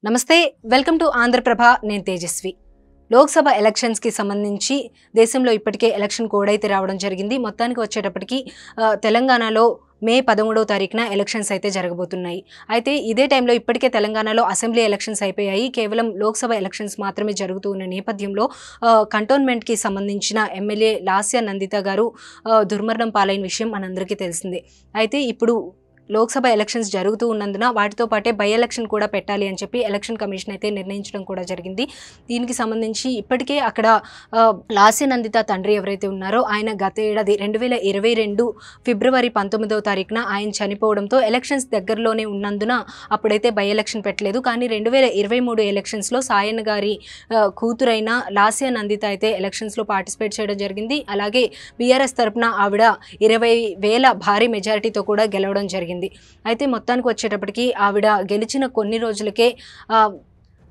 నమస్తే welcome to Andhraprabha నేను Tejaswi Lok Sabha elections కి సంబంధించి దేశంలో ఇప్పటికే ఎలక్షన్ కోడ్ అయితే రావడం జరిగింది మొత్తానికి వచ్చేటప్పటికి తెలంగాణలో మే 13వ తారీఖున ఎలక్షన్స్ అయితే జరగబోతున్నాయి అయితే ఇదే టైంలో ఇప్పటికే తెలంగాణలో అసెంబ్లీ ఎలక్షన్స్ అయిపోయాయి కేవలం లోక్సభ ఎలక్షన్స్ మాత్రమే జరుగుతూ ఉన్న నేపథ్యంలో కంటోన్మెంట్ కి సంబంధించిన ఎమ్మెల్యే లాస్య నందిత గారు దుర్మరణం పాలైన విషయం మనందరికీ తెలిసిందే అయితే ఇప్పుడు లోక్సభ ఎలక్షన్స్ జరుగుతూ ఉన్నందున వాటితో పాటే బై ఎలక్షన్ కూడా పెట్టాలి అని చెప్పి ఎలక్షన్ కమిషన్ అయితే నిర్ణయించడం కూడా జరిగింది దీనికి సంబంధించి ఇప్పటికే అక్కడ లాస్య నందిత తండ్రి ఎవరైతే ఉన్నారో ఆయన గత ఏడాది 2022 ఫిబ్రవరి 19వ తారీఖున ఆయన చనిపోవడంతో ఎలక్షన్స్ దగ్గరలోనే ఉన్నందున అప్పుడైతే బై ఎలక్షన్ పెట్టలేదు కానీ 2023 ఎలక్షన్స్లో సాయన్న గారి కూతురైన లాస్య నందిత అయితే ఎలక్షన్స్లో పార్టిసిపేట్ చేయడం జరిగింది అలాగే బీఆర్ఎస్ తరపున ఆవిడ 20,000 భారీ మెజారిటీతో కూడా గెలవడం జరిగింది అయితే మొత్తానికి వచ్చేటప్పటికి ఆవిడ గెలిచిన కొన్ని రోజులకే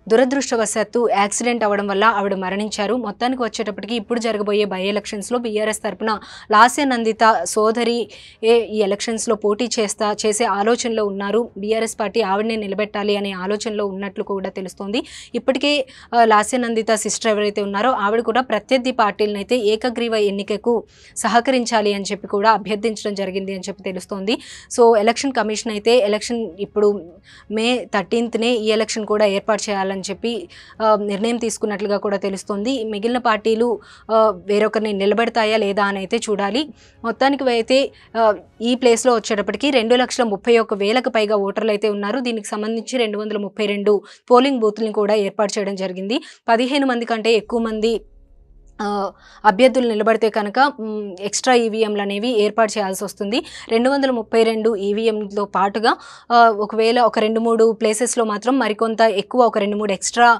దురదృష్టవశాత్తు యాక్సిడెంట్ అవ్వడం వల్ల ఆవిడ మరణించారు మొత్తానికి వచ్చేటప్పటికి ఇప్పుడు జరగబోయే బై ఎలక్షన్స్లో బీఆర్ఎస్ తరపున లాస్య నందిత సోదరి ఈ ఎలక్షన్స్లో పోటీ చేసే ఆలోచనలో ఉన్నారు బీఆర్ఎస్ పార్టీ ఆవిడనే నిలబెట్టాలి అనే ఆలోచనలో ఉన్నట్లు కూడా తెలుస్తోంది ఇప్పటికే లాస్య నందిత సిస్టర్ ఎవరైతే ఉన్నారో ఆవిడ కూడా ప్రత్యర్థి పార్టీలను అయితే ఏకగ్రీవ ఎన్నికకు సహకరించాలి అని చెప్పి కూడా అభ్యర్థించడం జరిగింది అని చెప్పి తెలుస్తోంది సో ఎలక్షన్ కమిషన్ అయితే ఎలక్షన్ ఇప్పుడు మే 13నే ఈ ఎలక్షన్ కూడా ఏర్పాటు చేయాలి అని చెప్పి నిర్ణయం తీసుకున్నట్లుగా కూడా తెలుస్తోంది మిగిలిన పార్టీలు వేరొకరిని నిలబెడతాయా లేదా అని అయితే చూడాలి మొత్తానికి అయితే ఈ ప్లేస్లో వచ్చేటప్పటికి 2,31,000కు పైగా ఓటర్లు అయితే ఉన్నారు దీనికి సంబంధించి 232 పోలింగ్ బూత్లను కూడా ఏర్పాటు చేయడం జరిగింది 15 మంది కంటే ఎక్కువ మంది అభ్యర్థులు నిలబడితే కనుక ఎక్స్ట్రా ఈవీఎంలు అనేవి ఏర్పాటు చేయాల్సి వస్తుంది 232 ఈవీఎంతో పాటుగా ఒకవేళ ఒక 2-3 ప్లేసెస్లో మాత్రం మరికొంత ఎక్కువ ఒక 2-3 ఎక్స్ట్రా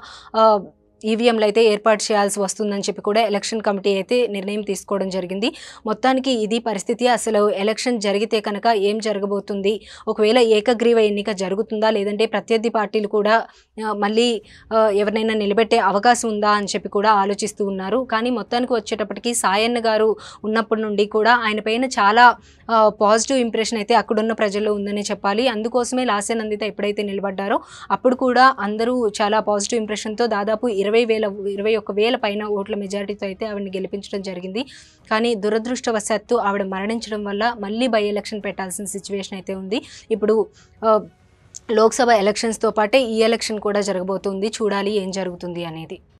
ఈవీఎంలు అయితే ఏర్పాటు చేయాల్సి వస్తుందని చెప్పి కూడా ఎలక్షన్ కమిటీ అయితే నిర్ణయం తీసుకోవడం జరిగింది మొత్తానికి ఇది పరిస్థితి అసలు ఎలక్షన్ జరిగితే కనుక ఏం జరగబోతుంది ఒకవేళ ఏకగ్రీవ ఎన్నిక జరుగుతుందా లేదంటే ప్రత్యర్థి పార్టీలు కూడా మళ్ళీ ఎవరినైనా నిలబెట్టే అవకాశం ఉందా అని చెప్పి కూడా ఆలోచిస్తూ ఉన్నారు కానీ మొత్తానికి వచ్చేటప్పటికి సాయన్న గారు ఉన్నప్పటి నుండి కూడా ఆయన పైన చాలా పాజిటివ్ ఇంప్రెషన్ అయితే అక్కడున్న ప్రజల్లో ఉందని చెప్పాలి అందుకోసమే లాస్య నందిత ఎప్పుడైతే నిలబడ్డారో అప్పుడు కూడా అందరూ చాలా పాజిటివ్ ఇంప్రెషన్తో దాదాపు 21,000 పైన ఓట్ల మెజారిటీతో అయితే ఆవిడని గెలిపించడం జరిగింది కానీ దురదృష్టవశాత్తు ఆవిడ మరణించడం వల్ల మళ్ళీ బై ఎలక్షన్ పెట్టాల్సిన సిచ్యువేషన్ అయితే ఉంది ఇప్పుడు లోక్సభ ఎలక్షన్స్తో పాటే ఈ ఎలక్షన్ కూడా జరగబోతుంది చూడాలి ఏం జరుగుతుంది అనేది